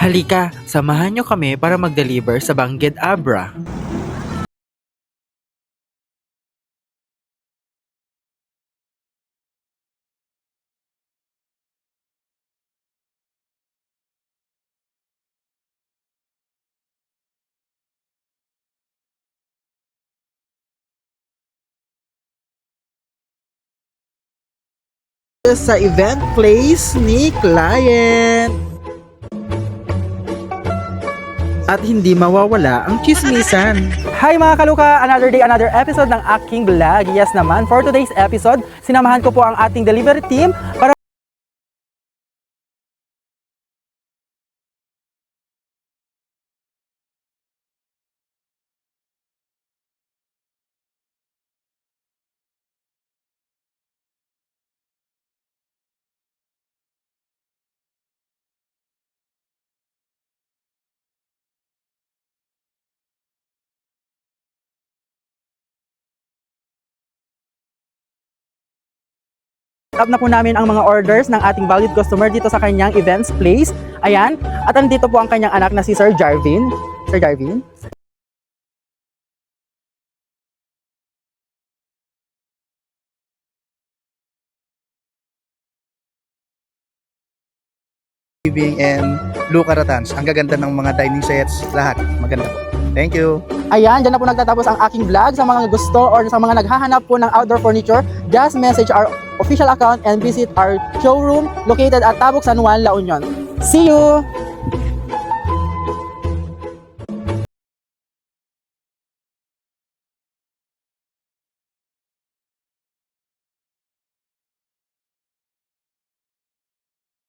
Halika, samahan nyo kami para mag-deliver sa Bangged Abra. Sa event place ni client. At hindi mawawala ang chismisan. Hi mga kaluka! Another day, another episode ng aking vlog. Yes naman, for today's episode, sinamahan ko po ang ating delivery team para up na po namin ang mga orders ng ating valued customer dito sa kanyang events place. Ayan. At andito po ang kanyang anak na si Sir Jarvin. Sir Jarvin? Living and Blue Caratans. Ang gaganda ng mga dining sets, lahat maganda po. Thank you. Ayan, dyan na po nagtatapos ang aking vlog. Sa mga gusto or sa mga naghahanap po ng outdoor furniture, just message our official account and visit our showroom located at Tabuk, San Juan, La Union. See you!